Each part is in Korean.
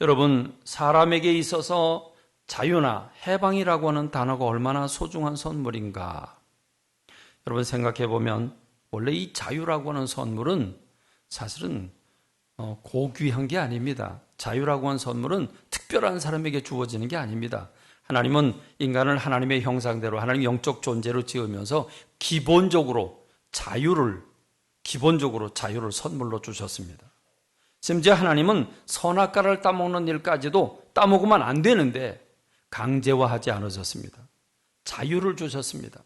여러분, 사람에게 있어서 자유나 해방이라고 하는 단어가 얼마나 소중한 선물인가. 여러분 생각해 보면 원래 이 자유라고 하는 선물은 사실은 고귀한 게 아닙니다. 자유라고 하는 선물은 특별한 사람에게 주어지는 게 아닙니다. 하나님은 인간을 하나님의 형상대로 하나님 영적 존재로 지으면서 기본적으로 자유를 선물로 주셨습니다. 심지어 하나님은 선악과를 따먹는 일까지도 따먹으면 안 되는데 강제화하지 않으셨습니다. 자유를 주셨습니다.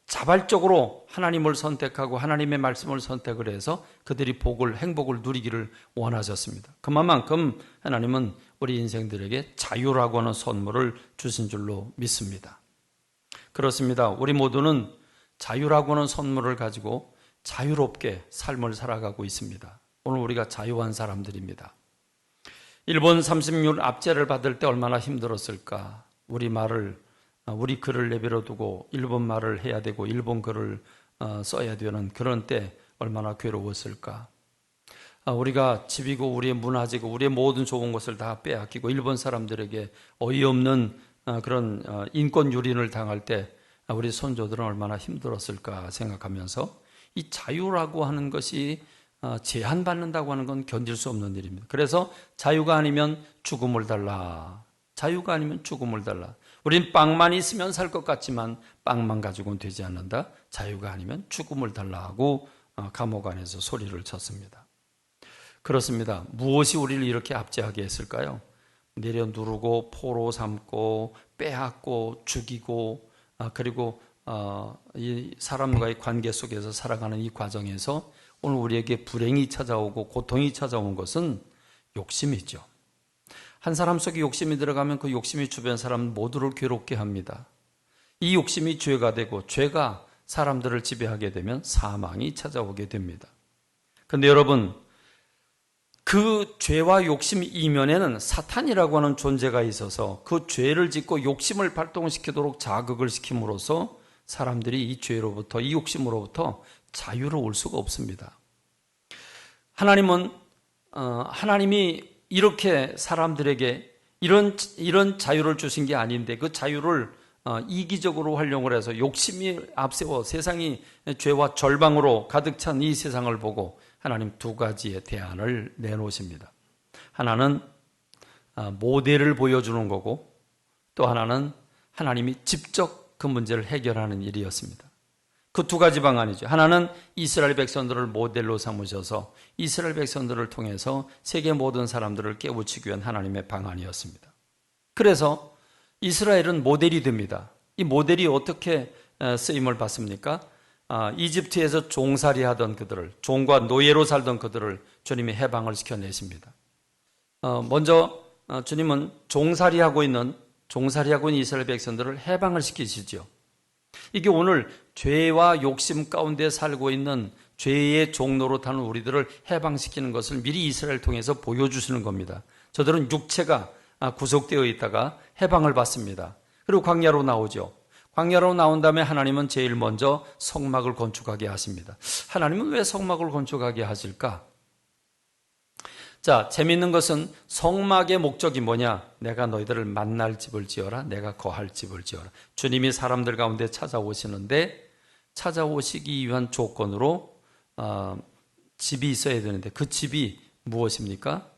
자발적으로 하나님을 선택하고 하나님의 말씀을 선택을 해서 그들이 행복을 누리기를 원하셨습니다. 그만큼 하나님은 우리 인생들에게 자유라고 하는 선물을 주신 줄로 믿습니다. 그렇습니다. 우리 모두는 자유라고 하는 선물을 가지고 자유롭게 삶을 살아가고 있습니다. 오늘 우리가 자유한 사람들입니다. 일본 36 압제를 받을 때 얼마나 힘들었을까. 우리 글을 내버려 두고 일본 말을 해야 되고 일본 글을 써야 되는 그런 때 얼마나 괴로웠을까. 우리가 집이고 우리의 문화지고 우리의 모든 좋은 것을 다 빼앗기고 일본 사람들에게 어이없는 그런 인권 유린을 당할 때 우리 선조들은 얼마나 힘들었을까 생각하면서 이 자유라고 하는 것이 제한받는다고 하는 건 견딜 수 없는 일입니다. 그래서 자유가 아니면 죽음을 달라. 자유가 아니면 죽음을 달라. 우린 빵만 있으면 살 것 같지만 빵만 가지고는 되지 않는다. 자유가 아니면 죽음을 달라 하고 감옥 안에서 소리를 쳤습니다. 그렇습니다. 무엇이 우리를 이렇게 압제하게 했을까요? 내려누르고 포로 삼고 빼앗고 죽이고 그리고 이 사람과의 관계 속에서 살아가는 이 과정에서 오늘 우리에게 불행이 찾아오고 고통이 찾아온 것은 욕심이죠. 한 사람 속에 욕심이 들어가면 그 욕심이 주변 사람 모두를 괴롭게 합니다. 이 욕심이 죄가 되고 죄가 사람들을 지배하게 되면 사망이 찾아오게 됩니다. 그런데 여러분, 그 죄와 욕심 이면에는 사탄이라고 하는 존재가 있어서 그 죄를 짓고 욕심을 발동시키도록 자극을 시킴으로써 사람들이 이 죄로부터, 이 욕심으로부터 자유로울 수가 없습니다. 하나님이 이렇게 사람들에게 이런 자유를 주신 게 아닌데 그 자유를 이기적으로 활용을 해서 욕심이 앞세워 세상이 죄와 절망으로 가득 찬 이 세상을 보고 하나님 두 가지의 대안을 내놓으십니다. 하나는 모델을 보여주는 거고 또 하나는 하나님이 직접 그 문제를 해결하는 일이었습니다. 그 두 가지 방안이죠. 하나는 이스라엘 백성들을 모델로 삼으셔서 이스라엘 백성들을 통해서 세계 모든 사람들을 깨우치기 위한 하나님의 방안이었습니다. 그래서 이스라엘은 모델이 됩니다. 이 모델이 어떻게 쓰임을 받습니까? 이집트에서 종살이 하던 그들을, 종과 노예로 살던 그들을 주님이 해방을 시켜내십니다. 먼저 주님은 종살이하고 있는 이스라엘 백성들을 해방을 시키시죠. 이게 오늘 죄와 욕심 가운데 살고 있는 죄의 종로로 타는 우리들을 해방시키는 것을 미리 이스라엘을 통해서 보여주시는 겁니다. 저들은 육체가 구속되어 있다가 해방을 받습니다. 그리고 광야로 나오죠. 광야로 나온 다음에 하나님은 제일 먼저 성막을 건축하게 하십니다. 하나님은 왜 성막을 건축하게 하실까? 자, 재미있는 것은 성막의 목적이 뭐냐? 내가 너희들을 만날 집을 지어라. 내가 거할 집을 지어라. 주님이 사람들 가운데 찾아오시는데 찾아오시기 위한 조건으로 집이 있어야 되는데 그 집이 무엇입니까?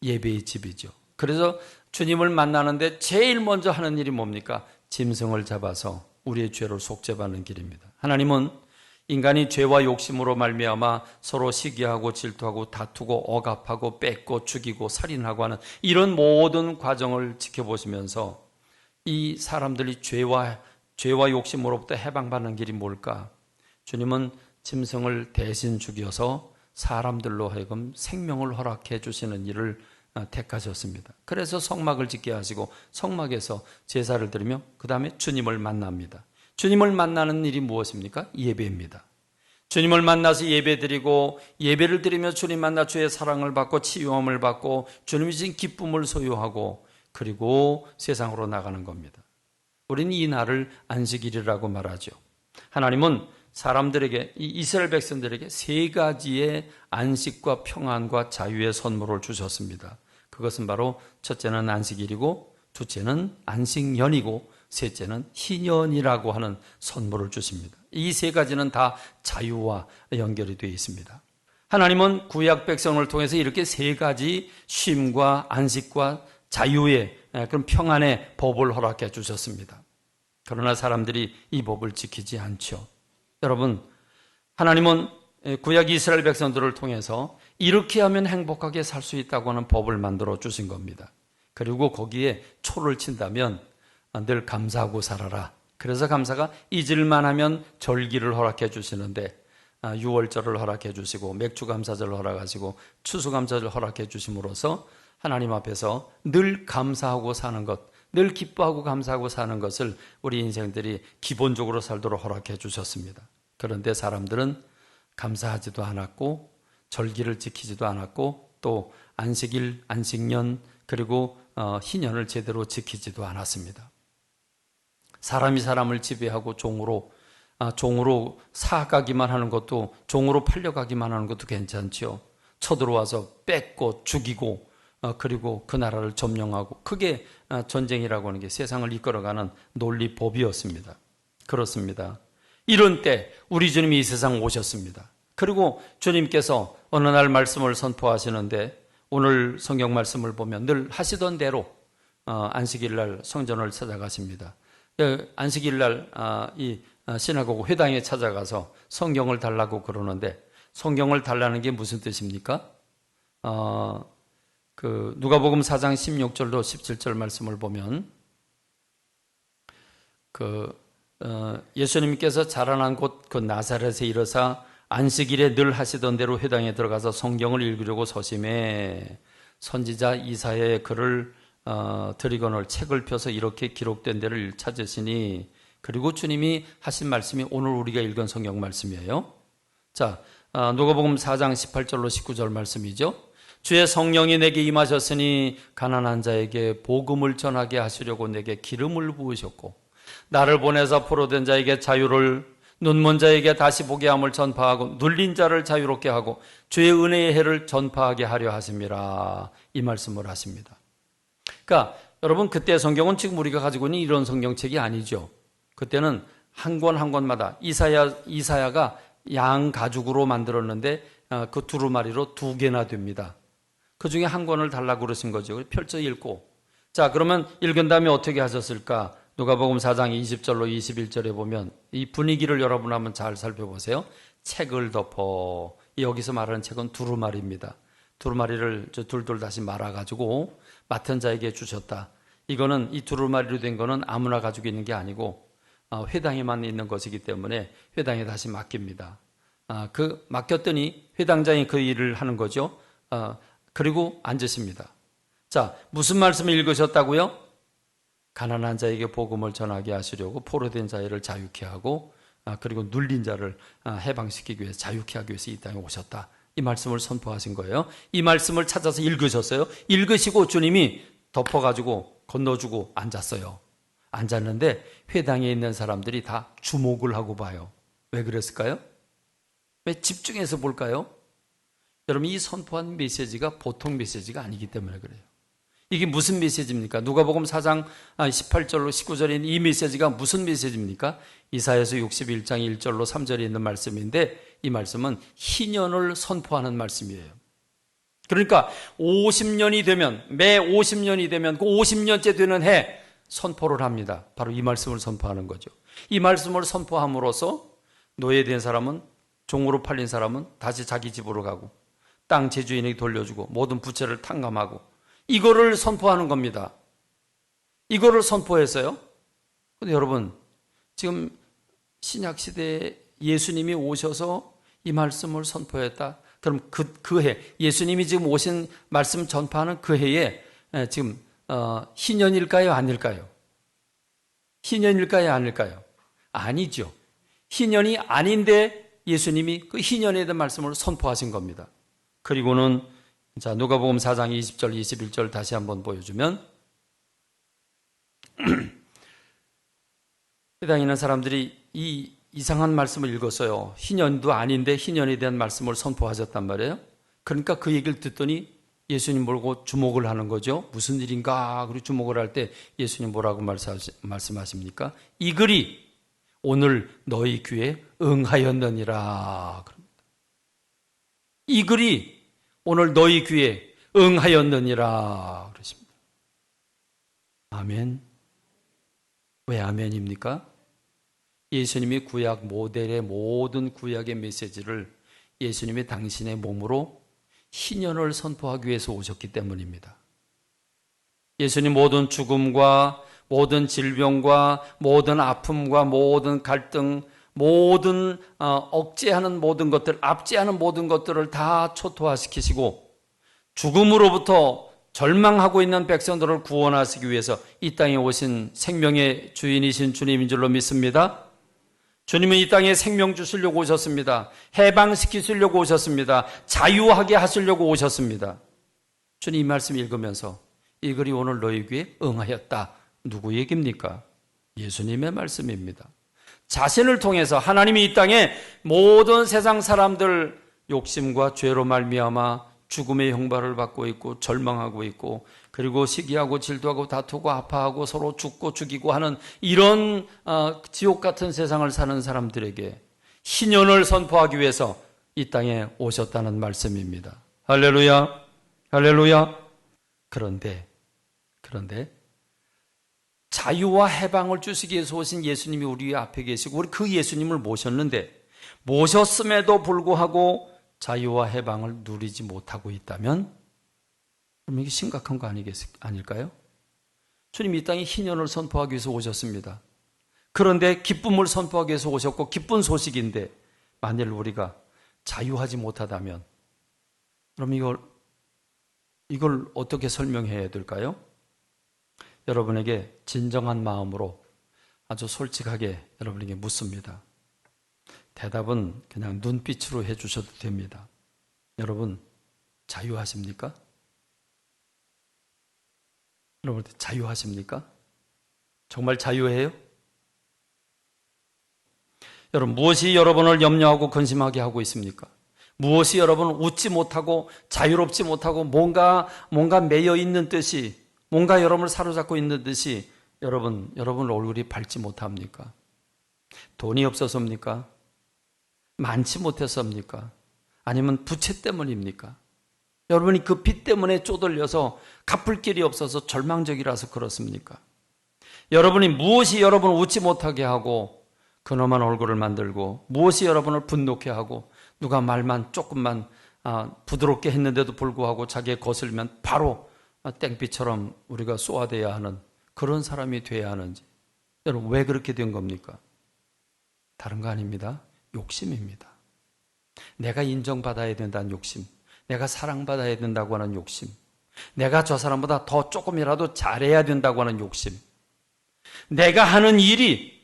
예배의 집이죠. 그래서 주님을 만나는데 제일 먼저 하는 일이 뭡니까? 짐승을 잡아서 우리의 죄를 속죄받는 길입니다. 하나님은 인간이 죄와 욕심으로 말미암아 서로 시기하고 질투하고 다투고 억압하고 뺏고 죽이고 살인하고 하는 이런 모든 과정을 지켜보시면서 이 사람들이 죄와 욕심으로부터 해방받는 길이 뭘까? 주님은 짐승을 대신 죽여서 사람들로 하여금 생명을 허락해 주시는 일을 택하셨습니다. 그래서 성막을 짓게 하시고 성막에서 제사를 드리며 그 다음에 주님을 만납니다. 주님을 만나는 일이 무엇입니까? 예배입니다. 주님을 만나서 예배드리고 예배를 드리며 주님 만나 주의 사랑을 받고 치유함을 받고 주님이 주신 기쁨을 소유하고 그리고 세상으로 나가는 겁니다. 우리는 이 날을 안식일이라고 말하죠. 하나님은 사람들에게, 이 이스라엘 백성들에게 세 가지의 안식과 평안과 자유의 선물을 주셨습니다. 그것은 바로 첫째는 안식일이고 둘째는 안식년이고 셋째는 희년이라고 하는 선물을 주십니다. 이 세 가지는 다 자유와 연결이 되어 있습니다. 하나님은 구약 백성을 통해서 이렇게 세 가지 쉼과 안식과 자유의 그런 평안의 법을 허락해 주셨습니다. 그러나 사람들이 이 법을 지키지 않죠. 여러분, 하나님은 구약 이스라엘 백성들을 통해서 이렇게 하면 행복하게 살 수 있다고 하는 법을 만들어 주신 겁니다. 그리고 거기에 초를 친다면 늘 감사하고 살아라. 그래서 감사가 잊을만 하면 절기를 허락해 주시는데 6월절을 허락해 주시고 맥주감사절을 허락하시고 추수감사절을 허락해 주심으로써 하나님 앞에서 늘 감사하고 사는 것, 늘 기뻐하고 감사하고 사는 것을 우리 인생들이 기본적으로 살도록 허락해 주셨습니다. 그런데 사람들은 감사하지도 않았고 절기를 지키지도 않았고 또 안식일, 안식년 그리고 희년을 제대로 지키지도 않았습니다. 사람이 사람을 지배하고 종으로 사가기만 하는 것도, 종으로 팔려가기만 하는 것도 괜찮지요. 쳐들어와서 뺏고 죽이고 그리고 그 나라를 점령하고, 그게 전쟁이라고 하는 게 세상을 이끌어가는 논리법이었습니다. 그렇습니다. 이런 때 우리 주님이 이 세상 오셨습니다. 그리고 주님께서 어느 날 말씀을 선포하시는데, 오늘 성경 말씀을 보면 늘 하시던 대로 안식일 날 성전을 찾아가십니다. 안식일 날 이 시나고그 회당에 찾아가서 성경을 달라고 그러는데, 성경을 달라는 게 무슨 뜻입니까? 누가복음 4장 16절로 17절 말씀을 보면 예수님께서 자라난 곳 그 나사렛에 이르사 안식일에 늘 하시던 대로 회당에 들어가서 성경을 읽으려고 서심해 선지자 이사야의 글을 드리거늘 책을 펴서 이렇게 기록된 데를 찾으시니, 그리고 주님이 하신 말씀이 오늘 우리가 읽은 성경 말씀이에요. 자, 누가복음 4장 18절로 19절 말씀이죠. 주의 성령이 내게 임하셨으니 가난한 자에게 복음을 전하게 하시려고 내게 기름을 부으셨고, 나를 보내서 포로된 자에게 자유를, 눈먼 자에게 다시 보게 함을 전파하고, 눌린 자를 자유롭게 하고, 주의 은혜의 해를 전파하게 하려 하심이라, 이 말씀을 하십니다. 그러니까 여러분, 그때 성경은 지금 우리가 가지고 있는 이런 성경책이 아니죠. 그때는 한 권 한 권마다 이사야가 양 가죽으로 만들었는데 그 두루마리로 2개나 됩니다. 그 중에 한 권을 달라고 그러신 거죠. 펼쳐 읽고, 자, 그러면 읽은 다음에 어떻게 하셨을까? 누가복음 4장 20절로 21절에 보면 이 분위기를 여러분 한번 잘 살펴보세요. 책을 덮어, 여기서 말하는 책은 두루마리입니다. 두루마리를 둘둘 다시 말아가지고 맡은 자에게 주셨다. 이거는, 이 두루마리로 된 거는 아무나 가지고 있는 게 아니고 회당에만 있는 것이기 때문에 회당에 다시 맡깁니다. 맡겼더니 회당장이 그 일을 하는 거죠. 그리고 앉으십니다. 자, 무슨 말씀을 읽으셨다고요? 가난한 자에게 복음을 전하게 하시려고 포로된 자를 자유케 하고, 그리고 눌린 자를 해방시키기 위해서, 자유케 하기 위해서 이 땅에 오셨다. 이 말씀을 선포하신 거예요. 이 말씀을 찾아서 읽으셨어요. 읽으시고 주님이 덮어가지고 건너주고 앉았어요. 앉았는데 회당에 있는 사람들이 다 주목을 하고 봐요. 왜 그랬을까요? 왜 집중해서 볼까요? 여러분, 이 선포한 메시지가 보통 메시지가 아니기 때문에 그래요. 이게 무슨 메시지입니까? 누가복음 4장 18절로 19절에 있는 이 메시지가 무슨 메시지입니까? 이사야서 61장 1절로 3절에 있는 말씀인데, 이 말씀은 희년을 선포하는 말씀이에요. 그러니까 50년이 되면, 매 50년이 되면 그 50년째 되는 해 선포를 합니다. 바로 이 말씀을 선포하는 거죠. 이 말씀을 선포함으로써 노예된 사람은, 종으로 팔린 사람은 다시 자기 집으로 가고, 땅 제주인에게 돌려주고, 모든 부채를 탕감하고, 이거를 선포하는 겁니다. 이거를 선포했어요. 근데 여러분, 지금 신약 시대에 예수님이 오셔서 이 말씀을 선포했다. 그럼 그 해, 예수님이 지금 오신 말씀 전파하는 그 해에 지금 희년일까요? 아닐까요? 희년일까요? 아닐까요? 아니죠. 희년이 아닌데 예수님이 그 희년에 대한 말씀을 선포하신 겁니다. 그리고는 자, 누가복음 4장 20절, 21절 다시 한번 보여주면, 회당에 있는 사람들이 이 이상한 말씀을 읽었어요. 희년도 아닌데 희년에 대한 말씀을 선포하셨단 말이에요. 그러니까 그 얘기를 듣더니 예수님 보고 주목을 하는 거죠. 무슨 일인가? 그리고 주목을 할 때 예수님 뭐라고 말씀하십니까? 이 글이 오늘 너희 귀에 응하였느니라. 이 글이 오늘 너희 귀에 응하였느니라. 그러십니다. 아멘. 왜 아멘입니까? 예수님이 구약 모델의 모든 구약의 메시지를 예수님이 당신의 몸으로 희년을 선포하기 위해서 오셨기 때문입니다. 예수님 모든 죽음과 모든 질병과 모든 아픔과 모든 갈등, 모든 억제하는 모든 것들, 압제하는 모든 것들을 다 초토화시키시고 죽음으로부터 절망하고 있는 백성들을 구원하시기 위해서 이 땅에 오신 생명의 주인이신 주님인 줄로 믿습니다. 주님은 이 땅에 생명 주시려고 오셨습니다. 해방시키시려고 오셨습니다. 자유하게 하시려고 오셨습니다. 주님 이 말씀 읽으면서 이 글이 오늘 너희 귀에 응하였다. 누구 얘기입니까? 예수님의 말씀입니다. 자신을 통해서 하나님이 이 땅에 모든 세상 사람들 욕심과 죄로 말미암아 죽음의 형벌을 받고 있고 절망하고 있고 그리고 시기하고 질투하고 다투고 아파하고 서로 죽고 죽이고 하는 이런 지옥 같은 세상을 사는 사람들에게 희년을 선포하기 위해서 이 땅에 오셨다는 말씀입니다. 할렐루야, 할렐루야. 그런데 자유와 해방을 주시기 위해서 오신 예수님이 우리 앞에 계시고 우리 그 예수님을 모셨는데 모셨음에도 불구하고 자유와 해방을 누리지 못하고 있다면 그럼 이게 심각한 거 아닐까요? 주님이 이 땅에 희년을 선포하기 위해서 오셨습니다. 그런데 기쁨을 선포하기 위해서 오셨고 기쁜 소식인데 만일 우리가 자유하지 못하다면 그럼 이걸 어떻게 설명해야 될까요? 여러분에게 진정한 마음으로 아주 솔직하게 여러분에게 묻습니다. 대답은 그냥 눈빛으로 해주셔도 됩니다. 여러분 자유하십니까? 여러분 자유하십니까? 정말 자유해요? 여러분 무엇이 여러분을 염려하고 근심하게 하고 있습니까? 무엇이 여러분을 웃지 못하고 자유롭지 못하고 뭔가 매여 있는 듯이 뭔가 여러분을 사로잡고 있는 듯이 여러분 얼굴이 밝지 못합니까? 돈이 없어서입니까? 많지 못해서입니까? 아니면 부채 때문입니까? 여러분이 그 빚 때문에 쪼들려서 갚을 길이 없어서 절망적이라서 그렇습니까? 여러분이 무엇이 여러분을 웃지 못하게 하고 근엄한 얼굴을 만들고 무엇이 여러분을 분노케 하고 누가 말만 조금만 부드럽게 했는데도 불구하고 자기의 거슬리면 바로 땡빛처럼 우리가 쏘아대야 하는 그런 사람이 돼야 하는지 여러분 왜 그렇게 된 겁니까? 다른 거 아닙니다. 욕심입니다. 내가 인정받아야 된다는 욕심, 내가 사랑받아야 된다고 하는 욕심, 내가 저 사람보다 더 조금이라도 잘해야 된다고 하는 욕심, 내가 하는 일이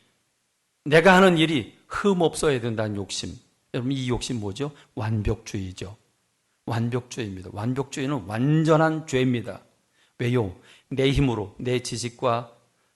흠 없어야 된다는 욕심. 여러분 이 욕심 뭐죠? 완벽주의죠. 완벽주의입니다. 완벽주의는 완전한 죄입니다. 왜요? 내 힘으로, 내 지식과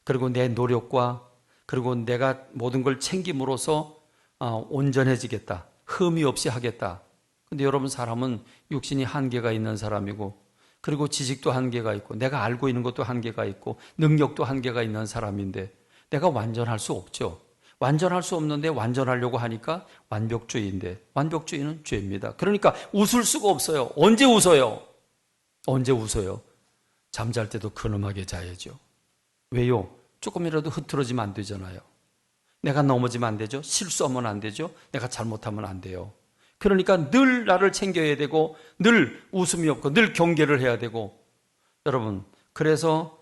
그리고 내 노력과 그리고 내가 모든 걸 챙김으로써 온전해지겠다. 흠이 없이 하겠다. 근데 여러분 사람은 육신이 한계가 있는 사람이고 그리고 지식도 한계가 있고 내가 알고 있는 것도 한계가 있고 능력도 한계가 있는 사람인데 내가 완전할 수 없죠. 완전할 수 없는데 완전하려고 하니까 완벽주의인데 완벽주의는 죄입니다. 그러니까 웃을 수가 없어요. 언제 웃어요? 언제 웃어요? 잠잘 때도 근엄하게 자야죠. 왜요? 조금이라도 흐트러지면 안 되잖아요. 내가 넘어지면 안 되죠. 실수하면 안 되죠. 내가 잘못하면 안 돼요. 그러니까 늘 나를 챙겨야 되고 늘 웃음이 없고 늘 경계를 해야 되고 여러분 그래서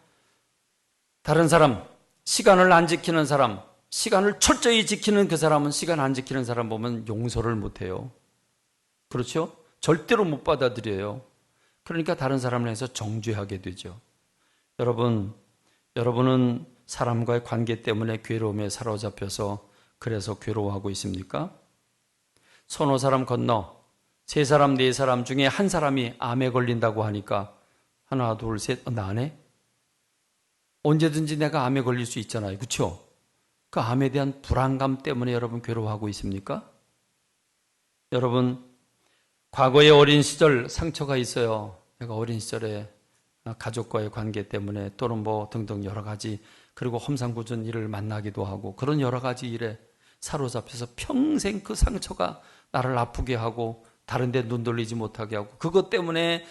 다른 사람 시간을 안 지키는 사람 시간을 철저히 지키는 그 사람은 시간 안 지키는 사람 보면 용서를 못해요. 그렇죠? 절대로 못 받아들여요. 그러니까 다른 사람을 해서 정죄하게 되죠. 여러분은 사람과의 관계 때문에 괴로움에 사로잡혀서 그래서 괴로워하고 있습니까? 서너 사람 건너 세 사람, 네 사람 중에 한 사람이 암에 걸린다고 하니까 하나, 둘, 셋, 나네? 언제든지 내가 암에 걸릴 수 있잖아요. 그렇죠? 그 암에 대한 불안감 때문에 여러분 괴로워하고 있습니까? 여러분 과거의 어린 시절 상처가 있어요. 내가 어린 시절에 가족과의 관계 때문에 또는 뭐 등등 여러 가지, 그리고 험상궂은 일을 만나기도 하고 그런 여러 가지 일에 사로잡혀서 평생 그 상처가 나를 아프게 하고 다른 데 눈 돌리지 못하게 하고 그것 때문에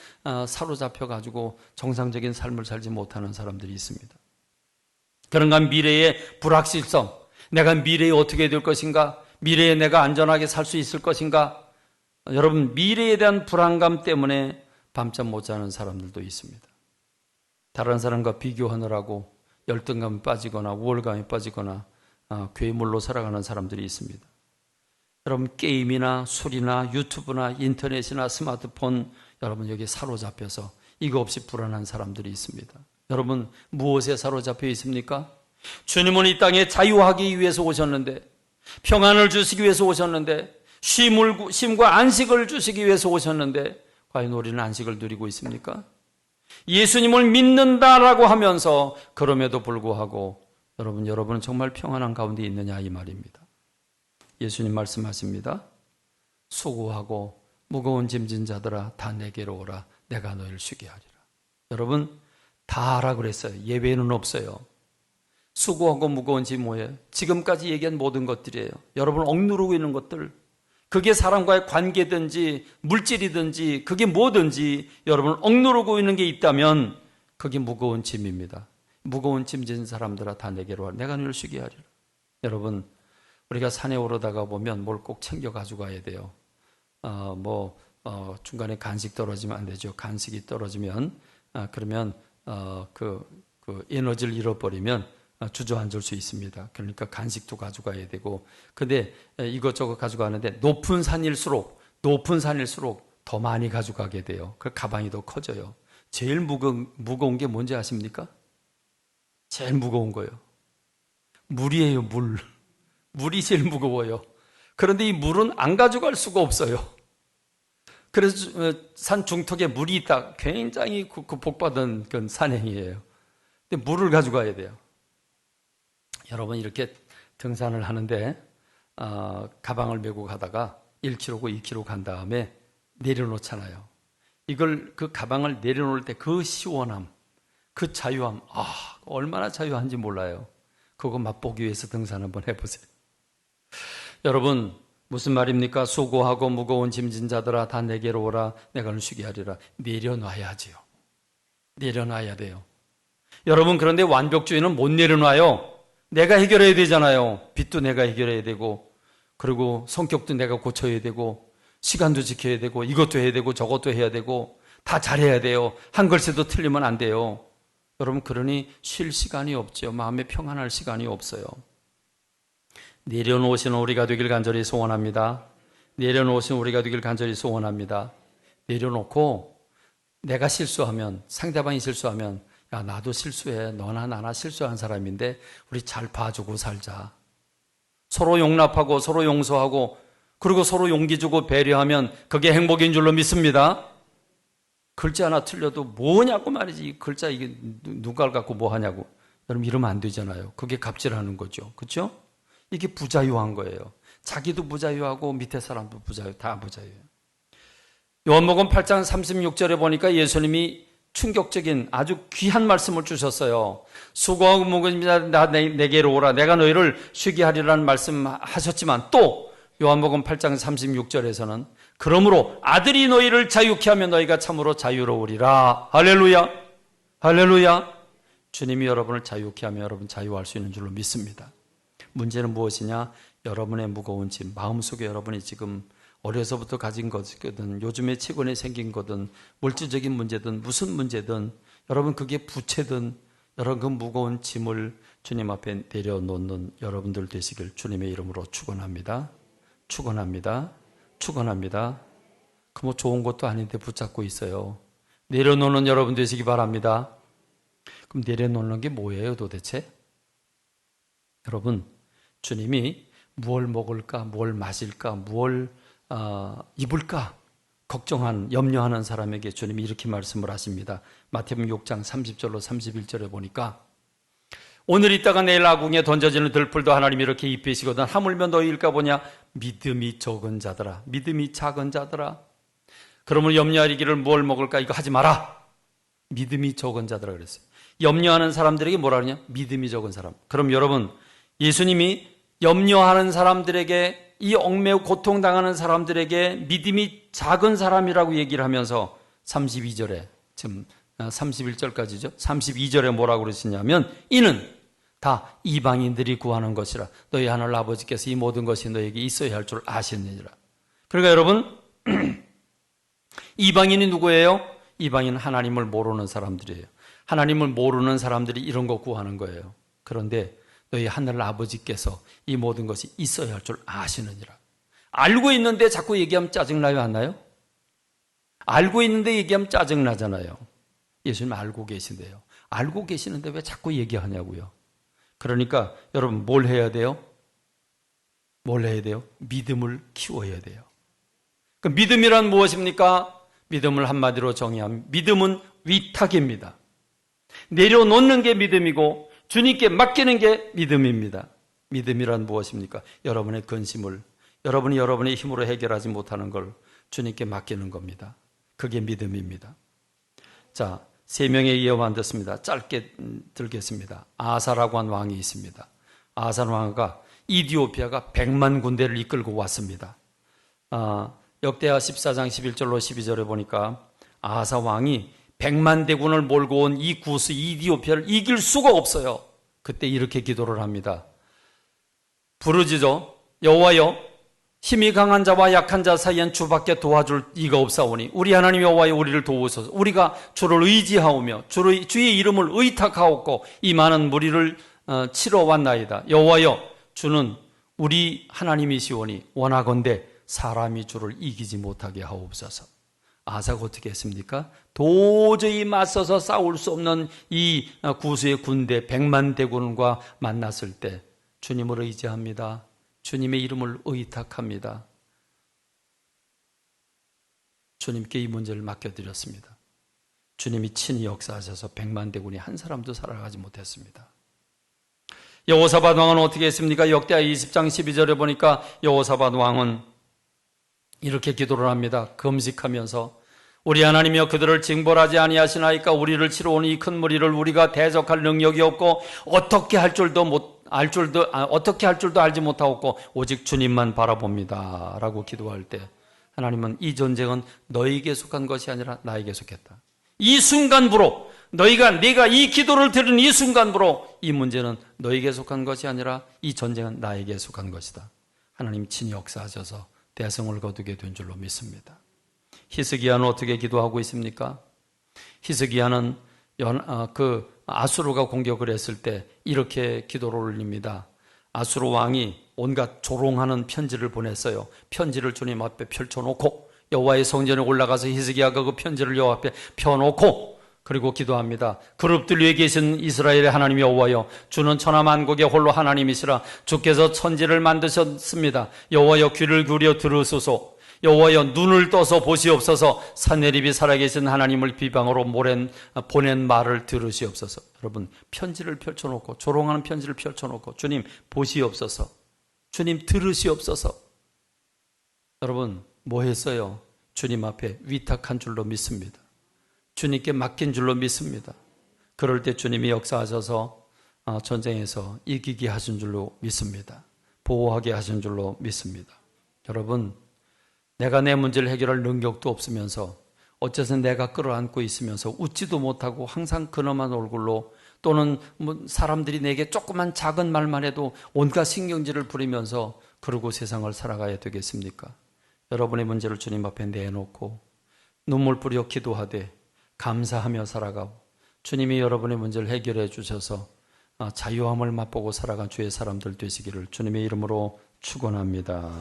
사로잡혀 가지고 정상적인 삶을 살지 못하는 사람들이 있습니다. 그런가 미래의 불확실성, 내가 미래에 어떻게 될 것인가, 미래에 내가 안전하게 살 수 있을 것인가, 여러분 미래에 대한 불안감 때문에 밤잠 못 자는 사람들도 있습니다. 다른 사람과 비교하느라고 열등감에 빠지거나 우월감에 빠지거나 괴물로 살아가는 사람들이 있습니다. 여러분 게임이나 술이나 유튜브나 인터넷이나 스마트폰, 여러분 여기 사로잡혀서 이거 없이 불안한 사람들이 있습니다. 여러분 무엇에 사로잡혀 있습니까? 주님은 이 땅에 자유하기 위해서 오셨는데, 평안을 주시기 위해서 오셨는데, 쉼과 안식을 주시기 위해서 오셨는데 과연 우리는 안식을 누리고 있습니까? 예수님을 믿는다라고 하면서 그럼에도 불구하고 여러분은 정말 평안한 가운데 있느냐 이 말입니다. 예수님 말씀하십니다. 수고하고 무거운 짐진 자들아 다 내게로 오라, 내가 너희를 쉬게 하리라. 여러분 다 하라 그랬어요. 예외는 없어요. 수고하고 무거운 짐 뭐예요? 지금까지 얘기한 모든 것들이에요. 여러분 억누르고 있는 것들, 그게 사람과의 관계든지 물질이든지 그게 뭐든지 여러분 억누르고 있는 게 있다면 그게 무거운 짐입니다. 무거운 짐진 사람들아 다 내게로 와라, 내가 너희를 쉬게 하리라. 여러분 우리가 산에 오르다가 보면 뭘 꼭 챙겨 가지고 가야 돼요. 중간에 간식 떨어지면 안 되죠. 간식이 떨어지면 그러면 그 에너지를 잃어버리면 주저앉을 수 있습니다. 그러니까 간식도 가져가야 되고, 근데 이것저것 가져가는데 높은 산일수록 더 많이 가져가게 돼요. 그 가방이 더 커져요. 제일 무거운 게 뭔지 아십니까? 제일 무거운 거예요. 물이에요, 물. 물이 제일 무거워요. 그런데 이 물은 안 가져갈 수가 없어요. 그래서 산 중턱에 물이 있다. 굉장히 복받은 그런 산행이에요. 근데 물을 가져가야 돼요. 여러분 이렇게 등산을 하는데 가방을 메고 가다가 1km고 2km 간 다음에 내려놓잖아요. 이걸 그 가방을 내려놓을 때 그 시원함, 그 자유함, 얼마나 자유한지 몰라요. 그거 맛보기 위해서 등산 한번 해보세요. 여러분 무슨 말입니까? 수고하고 무거운 짐진 자들아 다 내게로 오라, 내가 너희를 쉬게 하리라. 내려놔야지요. 내려놔야 돼요. 여러분 그런데 완벽주의는 못 내려놔요. 내가 해결해야 되잖아요. 빚도 내가 해결해야 되고, 그리고 성격도 내가 고쳐야 되고, 시간도 지켜야 되고, 이것도 해야 되고 저것도 해야 되고, 다 잘해야 돼요. 한 글씨도 틀리면 안 돼요. 여러분 그러니 쉴 시간이 없죠. 마음에 평안할 시간이 없어요. 내려놓으시는 우리가 되길 간절히 소원합니다. 내려놓으시는 우리가 되길 간절히 소원합니다. 내려놓고 내가 실수하면, 상대방이 실수하면, 야 나도 실수해, 너나 나나 실수한 사람인데 우리 잘 봐주고 살자. 서로 용납하고 서로 용서하고 그리고 서로 용기 주고 배려하면 그게 행복인 줄로 믿습니다. 글자 하나 틀려도 뭐냐고 말이지, 글자 이게 누가 갖고 뭐 하냐고. 여러분 이러면 안 되잖아요. 그게 갑질하는 거죠. 그렇죠? 이게 부자유한 거예요. 자기도 부자유하고 밑에 사람도 부자유, 다 부자유예요. 요한복음 8장 36절에 보니까 예수님이 충격적인 아주 귀한 말씀을 주셨어요. 수고하고 무거운 짐 내게로 오라, 내가 너희를 쉬게 하리라는 말씀하셨지만 또 요한복음 8장 36절에서는 그러므로 아들이 너희를 자유케 하면 너희가 참으로 자유로우리라. 할렐루야, 할렐루야. 주님이 여러분을 자유케 하면 여러분 자유할 수 있는 줄로 믿습니다. 문제는 무엇이냐? 여러분의 무거운 짐, 마음속에 여러분이 지금 어려서부터 가진 것이든 요즘에 최근에 생긴 거든 물질적인 문제든 무슨 문제든 여러분 그게 부채든 여러분 그 무거운 짐을 주님 앞에 내려놓는 여러분들 되시길 주님의 이름으로 축원합니다. 축원합니다. 축원합니다. 그 뭐 좋은 것도 아닌데 붙잡고 있어요. 내려놓는 여러분 되시기 바랍니다. 그럼 내려놓는 게 뭐예요 도대체? 여러분 주님이 무엇을 먹을까, 무엇을 마실까, 무엇을 입을까 염려하는 사람에게 주님이 이렇게 말씀을 하십니다. 마태복음 6장 30절로 31절에 보니까 오늘 있다가 내일 아궁에 던져지는 들풀도 하나님이 이렇게 입히시거든 하물며 너희일까 보냐. 믿음이 적은 자들아, 믿음이 작은 자들아. 그러면 염려하기를 뭘 먹을까 이거 하지 마라. 믿음이 적은 자들아 그랬어요. 염려하는 사람들에게 뭐라 그러냐? 믿음이 적은 사람. 그럼 여러분, 예수님이 염려하는 사람들에게, 이 얽매우 고통당하는 사람들에게 믿음이 작은 사람이라고 얘기를 하면서 32절에, 지금 31절까지죠. 32절에 뭐라고 그러시냐면, 이는 다 이방인들이 구하는 것이라 너희 하늘 아버지께서 이 모든 것이 너에게 있어야 할 줄 아시느니라. 그러니까 여러분, 이방인이 누구예요? 이방인 하나님을 모르는 사람들이에요. 하나님을 모르는 사람들이 이런 거 구하는 거예요. 그런데 너희 하늘 아버지께서 이 모든 것이 있어야 할 줄 아시느니라. 알고 있는데 자꾸 얘기하면 짜증나요, 안 나요? 알고 있는데 얘기하면 짜증나잖아요. 예수님 알고 계신데요. 알고 계시는데 왜 자꾸 얘기하냐고요. 그러니까 여러분 뭘 해야 돼요? 뭘 해야 돼요? 믿음을 키워야 돼요. 그 믿음이란 무엇입니까? 믿음을 한마디로 정의하면 믿음은 위탁입니다. 내려놓는 게 믿음이고 주님께 맡기는 게 믿음입니다. 믿음이란 무엇입니까? 여러분의 근심을, 여러분이 여러분의 힘으로 해결하지 못하는 걸 주님께 맡기는 겁니다. 그게 믿음입니다. 자, 3명의 예언만 듣습니다. 짧게 들겠습니다. 아사라고 한 왕이 있습니다. 아사 왕가 이디오피아가 100만 군대를 이끌고 왔습니다. 역대하 14장 11절로 12절에 보니까 아사 왕이 100만 대군을 몰고 온 이 구스 이디오피아를 이길 수가 없어요. 그때 이렇게 기도를 합니다. 부르짖어 여호와여, 힘이 강한 자와 약한 자 사이엔 주밖에 도와줄 이가 없사오니 우리 하나님 여호와여 우리를 도우소서. 우리가 주를 의지하오며 주의 이름을 의탁하옵고 이 많은 무리를 치러 왔나이다. 여호와여, 주는 우리 하나님이시오니 원하건대 사람이 주를 이기지 못하게 하옵소서. 아사가 어떻게 했습니까? 도저히 맞서서 싸울 수 없는 이 구수의 군대 100만 대군과 만났을 때 주님을 의지합니다. 주님의 이름을 의탁합니다. 주님께 이 문제를 맡겨드렸습니다. 주님이 친히 역사하셔서 100만 대군이 한 사람도 살아가지 못했습니다. 여호사밧 왕은 어떻게 했습니까? 역대하 20장 12절에 보니까 여호사밧 왕은 이렇게 기도를 합니다. 금식하면서 우리 하나님이여 그들을 징벌하지 아니하시나이까 우리를 치러 오는 이 큰 무리를 우리가 대적할 능력이 없고 어떻게 할 줄도 알지 못하고 오직 주님만 바라봅니다 라고 기도할 때 하나님은 이 전쟁은 너희에게 속한 것이 아니라 나에게 속했다. 이 순간부로 내가 이 기도를 들은 이 순간부로 이 문제는 너희에게 속한 것이 아니라 이 전쟁은 나에게 속한 것이다. 하나님 친히 역사하셔서 대성을 거두게 된 줄로 믿습니다. 히스기야는 어떻게 기도하고 있습니까? 히스기야는 아수르가 공격을 했을 때 이렇게 기도를 올립니다. 아수르 왕이 온갖 조롱하는 편지를 보냈어요. 편지를 주님 앞에 펼쳐놓고 여호와의 성전에 올라가서 히스기야가 그 편지를 여호와 앞에 펴놓고 그리고 기도합니다. 그룹들 위에 계신 이스라엘의 하나님 여호와여, 주는 천하만국의 홀로 하나님이시라. 주께서 천지를 만드셨습니다. 여호와여, 귀를 기울여 들으소서. 여호와여, 눈을 떠서 보시옵소서. 산헤립이 살아계신 하나님을 비방으로 보낸 말을 들으시옵소서. 여러분, 편지를 펼쳐놓고, 조롱하는 편지를 펼쳐놓고 주님 보시옵소서, 주님 들으시옵소서. 여러분 뭐 했어요? 주님 앞에 위탁한 줄로 믿습니다. 주님께 맡긴 줄로 믿습니다. 그럴 때 주님이 역사하셔서 전쟁에서 이기게 하신 줄로 믿습니다. 보호하게 하신 줄로 믿습니다. 여러분, 내가 내 문제를 해결할 능력도 없으면서 어째서 내가 끌어안고 있으면서 웃지도 못하고 항상 근엄한 얼굴로 또는 사람들이 내게 조그만 작은 말만 해도 온갖 신경질을 부리면서 그러고 세상을 살아가야 되겠습니까? 여러분의 문제를 주님 앞에 내놓고 눈물 뿌려 기도하되 감사하며 살아가고 주님이 여러분의 문제를 해결해 주셔서 자유함을 맛보고 살아간 주의 사람들 되시기를 주님의 이름으로 축원합니다.